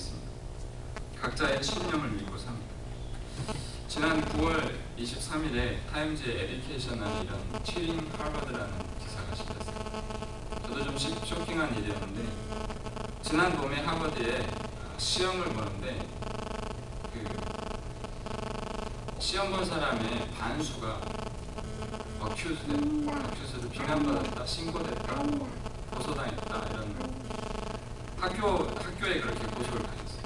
있습니다. 각자의 신념을 믿고 삽니다. 지난 9월 23일에 타임즈의 에듀케이셔널이라는 튜링 하버드라는 기사가 실렸어요. 저도 좀 쇼킹한 일이었는데, 지난 봄에 하버드에 시험을 보는데 시험 본 사람의 반수가 어큐즈를 비난받았다, 신고됐다, 고소당했다, 이런 학교에 그렇게 고소를 당했어요.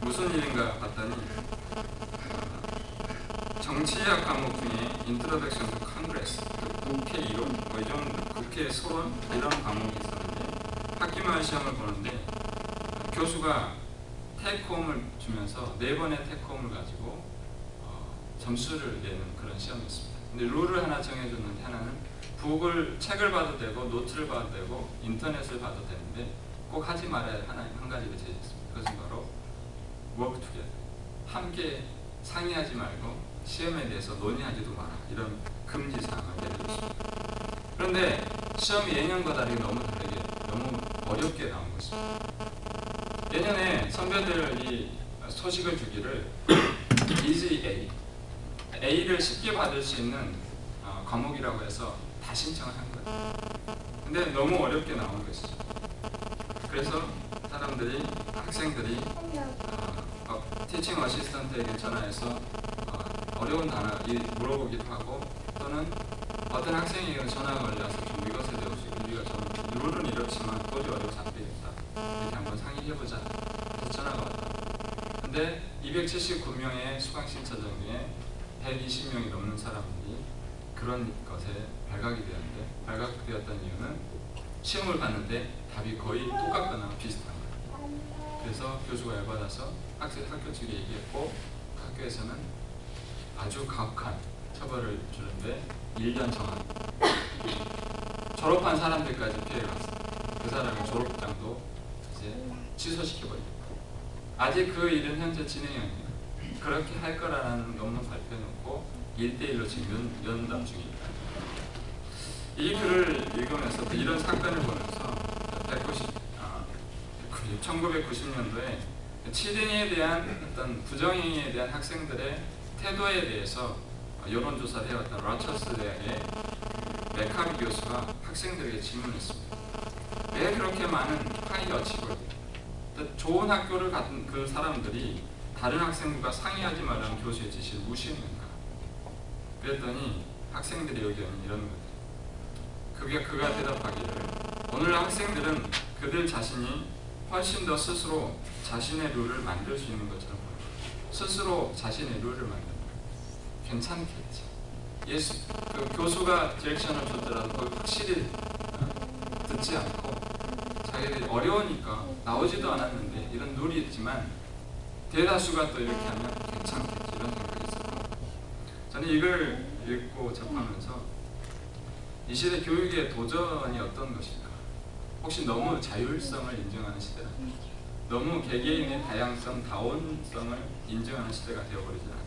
무슨 일인가 봤더니 정치학 과목 중에 인트로덕션 투 컨그레스, 국회 이론, 이 정도 국회 소론 이런 과목이 있었는데, 학기말 시험을 보는데 교수가 테이크홈을 주면서 4번의 테이크홈을 가지고 점수를 내는 그런 시험이었습니다. 근데 룰을 하나 정해줬는데, 하나는 책을 봐도 되고 노트를 봐도 되고 인터넷을 봐도 되는데 꼭 하지 말아야 한 가지를 제시했습니다. 그것은 바로 work together, 함께 상의하지 말고 시험에 대해서 논의하지도 마라, 이런 금지 사항을 내려줬습니다. 그런데 시험이 예년과 다르게 너무 다르게 너무 어렵게 나온 것입니다. 예년에 선배들이 소식을 주기를 easy A를 쉽게 받을 수 있는 과목이라고 해서 다 신청을 한 거예요. 근데 너무 어렵게 나온 것이죠. 그래서 학생들이 티칭 어시스턴트에게 전화해서 어려운 단어 물어보기도 하고, 또는 어떤 학생에게는 전화가 걸려서 좀 이것에 대해서 우리가 좀 룰은 이렇지만 도저히 어려워서 안 되겠다, 이렇게 한번 상의해보자 해서 전화가 왔다. 근데 279명의 수강 신청자 중에 120명이 넘는 사람들이 그런 것에 발각되었다는 이유는 시험을 봤는데 답이 거의 똑같거나 비슷한 거예요. 그래서 교수가 열받아서 학교 측에 얘기했고, 학교에서는 아주 가혹한 처벌을 주는데 1년 정한, 졸업한 사람들까지 피해가 왔어요. 그 사람의 졸업장도 이제 취소시켜버리고, 아직 그 일은 현재 진행형이에요. 그렇게 할 거라는 논문 발표해놓고 1대1로 지금 연담 중입니다. 이 글을 읽으면서, 이런 사건을 보면서 1990년도에 치딩에 대한 어떤 부정행위에 대한 학생들의 태도에 대해서 여론조사를 해왔던 라처스 대학의 맥카비 교수가 학생들에게 질문했습니다. 왜 그렇게 많은 하이 어치버, 좋은 학교를 간 그 사람들이 다른 학생들과 상의하지 말라는 교수의 지시를 무시했는가? 그랬더니 학생들의 의견이 이런 거예요. 그가 대답하기를, 오늘 학생들은 그들 자신이 훨씬 더 스스로 자신의 룰을 만들 수 있는 것처럼 보여요. 스스로 자신의 룰을 만든다. 괜찮겠지. 그 교수가 디렉션을 줬더라도 그걸 확실히 듣지 않고, 자기들이 어려우니까 나오지도 않았는데 이런 룰이 있지만 대다수가 또 이렇게 하면 괜찮겠지, 이런 생각이 있었고, 저는 이걸 읽고 접하면서 이 시대 교육의 도전이 어떤 것일까? 혹시 너무 자율성을 인정하는 시대라, 너무 개개인의 다양성, 다원성을 인정하는 시대가 되어버리지 않나?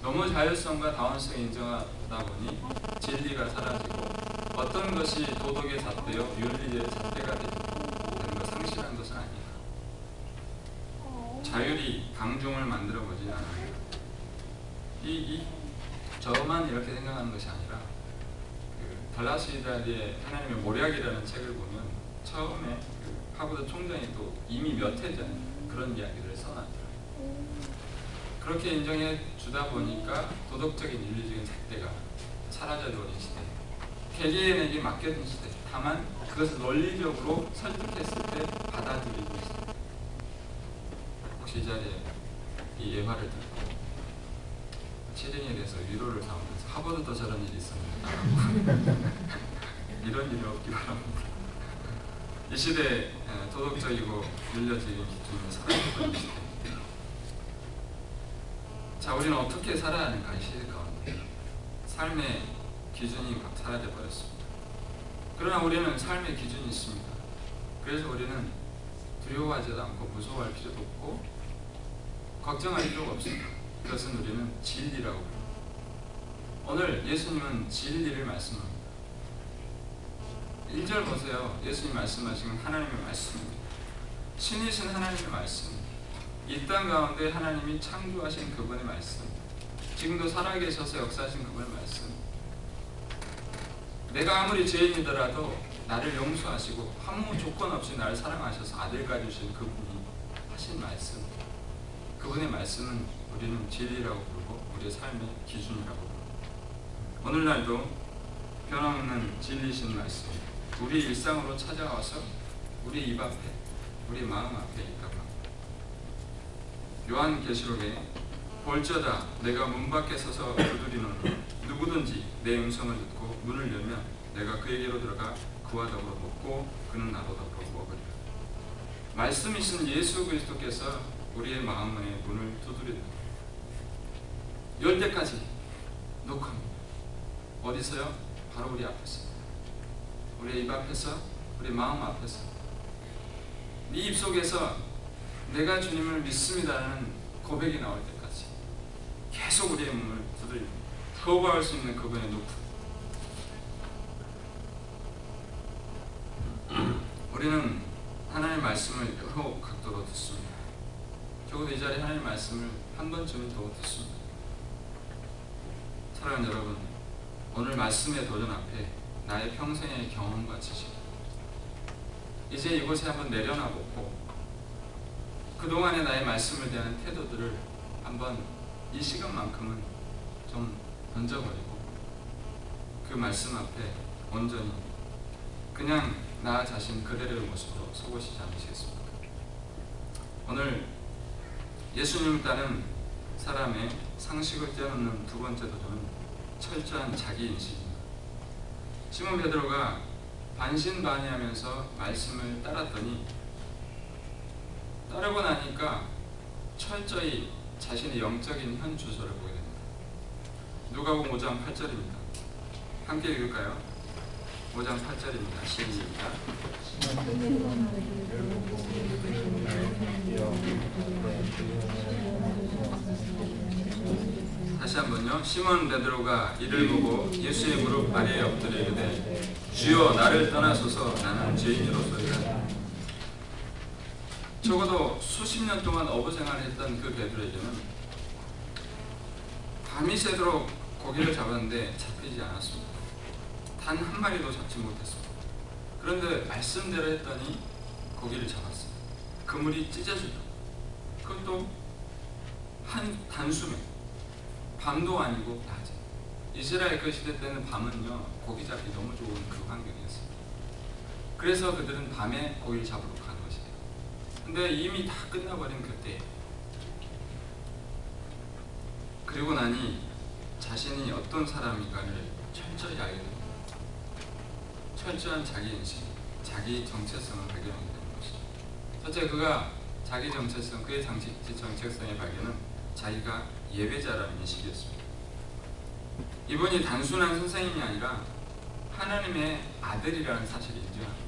너무 자율성과 다원성을 인정하다 보니 진리가 사라지고 어떤 것이 도덕의 잣대요, 윤리의 잣대가 되는 걸 상실한 것은 아닌가? 자율이 방중을 만들어보지 않아요. 저만 이렇게 생각하는 것이 아니라, 달라스히다리의 하나님의 모략이라는 책을 보면 처음에 하버드 총장이 또 이미 몇 해 전에 그런 이야기를 써놨더라고요. 그렇게 인정해 주다 보니까 도덕적인 윤리적인 잣대가 사라져버린 시대, 개개인에게 맡겨진 시대, 다만 그것을 논리적으로 설득했을 때 받아들이고 있습니다. 혹시 이 자리에 이 예화를 듣고 치딩에 대해서 위로를 삼으면서 하버드도 저런 일이 있었는데 이런 일이 없기 바랍니다. 이 시대에 도덕적이고 윤리적인 기준을 사라져버린 시대. 자, 우리는 어떻게 살아야 하는가? 이 시대 가운데 삶의 기준이 사라져버렸습니다. 그러나 우리는 삶의 기준이 있습니다. 그래서 우리는 두려워하지도 않고 무서워할 필요도 없고 걱정할 필요가 없습니다. 그것은 우리는 진리라고 합니다. 오늘 예수님은 진리를 말씀합니다. 1절 보세요. 예수님 말씀하신 건 하나님의 말씀입니다. 신이신 하나님의 말씀, 이 땅 가운데 하나님이 창조하신 그분의 말씀, 지금도 살아계셔서 역사하신 그분의 말씀, 내가 아무리 죄인이더라도 나를 용서하시고 아무 조건 없이 나를 사랑하셔서 아들까지 주신 그분이 하신 말씀, 그분의 말씀은 우리는 진리라고 부르고 우리의 삶의 기준이라고 부르고, 오늘날도 변함없는 진리신 말씀, 우리 일상으로 찾아와서 우리 입 앞에, 우리 마음 앞에 있다고 합니다. 요한계시록에 볼지어다 내가 문 밖에 서서 두드리노니 누구든지 내 음성을 듣고 문을 열면 내가 그에게로 들어가 그와 더불어 먹고 그는 나로 더불어 먹으리라. 말씀이신 예수 그리스도께서 우리의 마음의 문을 두드린다. 열 때까지 녹합니다. 어디서요? 바로 우리 앞에서, 우리의 입 앞에서, 우리 마음 앞에서, 네 입속에서 내가 주님을 믿습니다라는 고백이 나올 때까지 계속 우리의 문을 두드립니다. 거부할 수 있는 그분의 높음. 우리는 하나님의 말씀을 여러 각도로 듣습니다. 적어도 이 자리에 하나님의 말씀을 한 번쯤은 더 듣습니다. 사랑하는 여러분, 오늘 말씀의 도전 앞에 나의 평생의 경험과 지식, 이제 이곳에 한번 내려놔보고 그동안의 나의 말씀을 대한 태도들을 한번 이 시간만큼은 좀 던져버리고 그 말씀 앞에 온전히 그냥 나 자신 그대로의 모습으로 서보시지 않으시겠습니까? 오늘 예수님을 따른 사람의 상식을 뛰어넘는 두 번째 도전은 철저한 자기인식입니다. 시몬 베드로가 반신반의하면서 말씀을 따랐더니 따르고 나니까 철저히 자신의 영적인 현 주소를 보게 됩니다. 누가복음 5장 8절입니다. 함께 읽을까요? 5장 8절입니다. 시작. 다시 한번요. 시몬 베드로가 이를 보고 예수의 무릎 아래에 엎드려 이르되 주여 나를 떠나소서 나는 죄인이로소이다. 적어도 수십 년 동안 어부 생활을 했던 그 베드로에게는 밤이 새도록 고기를 잡았는데 잡히지 않았습니다. 단 한 마리도 잡지 못했습니다. 그런데 말씀대로 했더니 고기를 잡았어요. 그물이 찢어지다. 그것도 한 단숨에, 밤도 아니고 낮에. 이스라엘 그 시대 때는 밤은요 고기 잡기 너무 좋은 그 환경이었어요. 그래서 그들은 밤에 고기를 잡으러 가는 것이에요. 근데 이미 다 끝나버린 그때, 그리고 나니 자신이 어떤 사람인가를 철저히 알게 됩니다. 철저한 자기인식, 자기 정체성을 발견하게 되는 것이죠. 첫째, 그가 자기 정체성, 그의 정체성의 발견은 자기가 예배자라는 인식이었습니다. 이분이 단순한 선생님이 아니라 하나님의 아들이라는 사실을 인정합니다.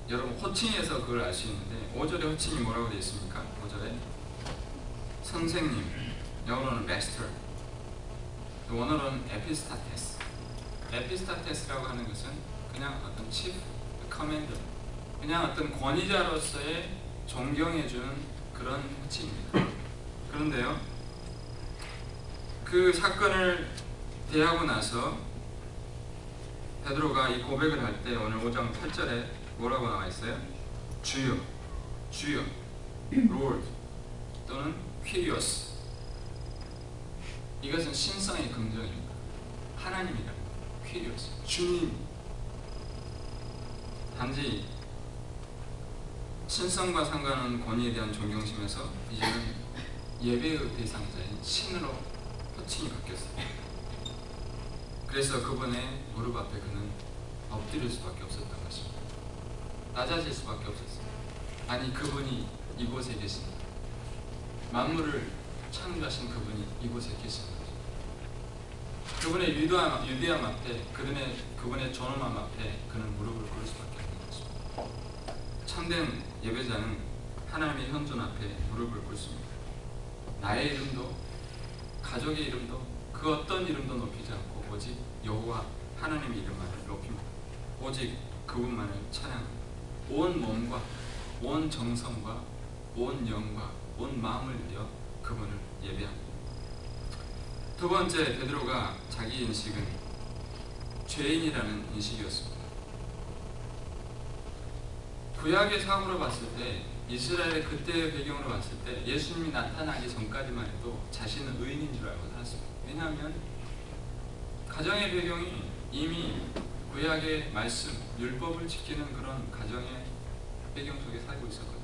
여러분 호칭에서 그걸 알 수 있는데 5절에 호칭이 뭐라고 되어 있습니까? 5절에 선생님, 영어로는 마스터, 원어로는 에피스타테스. 에피스타테스라고 하는 것은 그냥 어떤 chief commander, 그냥 어떤 권위자로서의 존경해주는 그런 호칭입니다. 그런데요, 그 사건을 대하고 나서 베드로가 이 고백을 할 때 오늘 5장 8절에 뭐라고 나와 있어요? 주여, 주여, Lord 또는 Kyrios. 이것은 신성의 긍정입니다. 하나님이다. Kyrios, 주님. 단지 신성과 상관없는 권위에 대한 존경심에서 이제는 예배의 대상자인 신으로 호칭이 바뀌었어요. 그래서 그분의 무릎 앞에 그는 엎드릴 수밖에 없었던 것입니다. 낮아질 수밖에 없었어요. 아니, 그분이 이곳에 계십니다. 만물을 창조하신 그분이 이곳에 계십니다. 그분의 유대함 앞에, 그분의 존엄함 앞에 그는 무릎을 꿇을 수밖에 없는 것입니다. 참된 예배자는 하나님의 현존 앞에 무릎을 꿇습니다. 나의 이름도, 가족의 이름도, 그 어떤 이름도 높이지 않고 오직 여호와 하나님의 이름만을 높입니다. 오직 그분만을 찬양합니다. 온 몸과 온 정성과 온 영과 온 마음을 들여 그분을 예배합니다. 두 번째, 베드로가 자기 인식은 죄인이라는 인식이었습니다. 구약의 상으로 봤을 때, 이스라엘의 그때의 배경으로 봤을 때 예수님이 나타나기 전까지만 해도 자신은 의인인 줄 알고 살았습니다. 왜냐하면 가정의 배경이 이미 구약의 말씀, 율법을 지키는 그런 가정의 배경 속에 살고 있었거든요.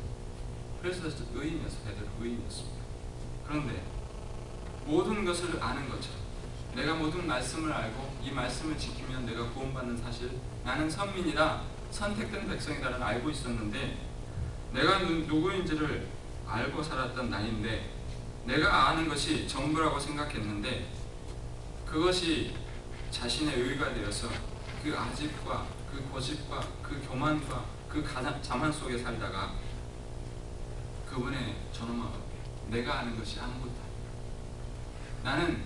그래서 의인이었어요. 베드로 의인이었습니다. 그런데 모든 것을 아는 것처럼, 내가 모든 말씀을 알고 이 말씀을 지키면 내가 구원받는 사실, 나는 선민이다, 선택된 백성이다를 알고 있었는데, 내가 누구인지를 알고 살았던 나인데, 내가 아는 것이 전부라고 생각했는데, 그것이 자신의 의가 되어서 그 아집과 그 고집과 그 교만과 그 자만 속에 살다가 그분의 전엄함, 내가 아는 것이 아무것도 아니다. 나는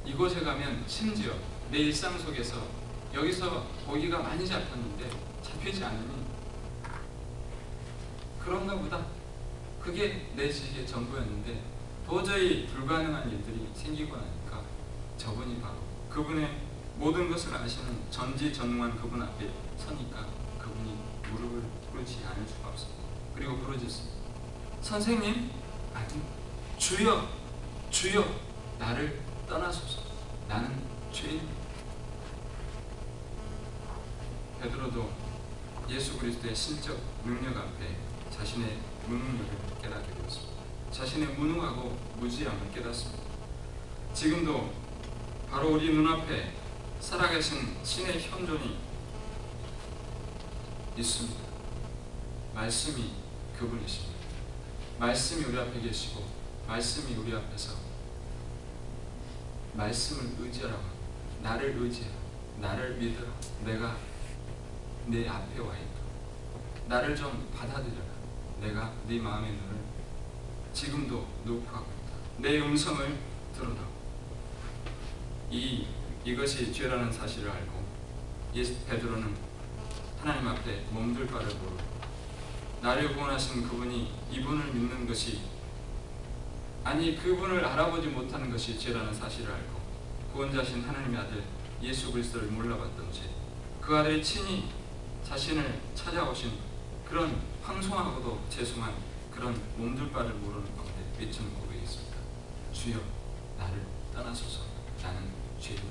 이곳에 가면 심지어 내 일상 속에서 여기서 고기가 많이 잡혔는데 잡히지 않으니 그런가 보다. 그게 내 지식의 전부였는데 도저히 불가능한 일들이 생기고 나니까 저분이 바로 그분의 모든 것을 아시는 전지전능한 그분 앞에 서니까 그분이 무릎을 꿇지 않을 수가 없습니다. 그리고 부르짖습니다. 선생님? 아니, 주여! 주여! 나를 떠나소서. 나는 죄인입니다. 베드로도 예수 그리스도의 신적 능력 앞에 자신의 무능력을 깨닫게 되었습니다. 자신의 무능하고 무지함을 깨닫습니다. 지금도 바로 우리 눈앞에 살아계신 신의 현존이 있습니다. 말씀이 그분이십니다. 말씀이 우리 앞에 계시고 말씀이 우리 앞에서 말씀을 의지하라고, 나를 의지해라, 나를 믿어라, 내가 내 앞에 와 있다, 나를 좀 받아들여라, 내가 네 마음의 눈을 지금도 녹화하고 있다, 내 음성을 들어라. 이것이 죄라는 사실을 알고 베드로는 하나님 앞에 몸둘 바를 모르고 나를 구원하신 그분이 이분을 믿는 것이, 아니 그분을 알아보지 못하는 것이 죄라는 사실을 알고 구원자신 하나님의 아들 예수 그리스도를 몰라봤던 죄, 그 아들이 친히 자신을 찾아오신 그런 황송하고도 죄송한 그런 몸둘 바를 모르는 가운데 외치는 고백이 있습니다. 주여 나를 떠나소서. 나는 죄인입니다.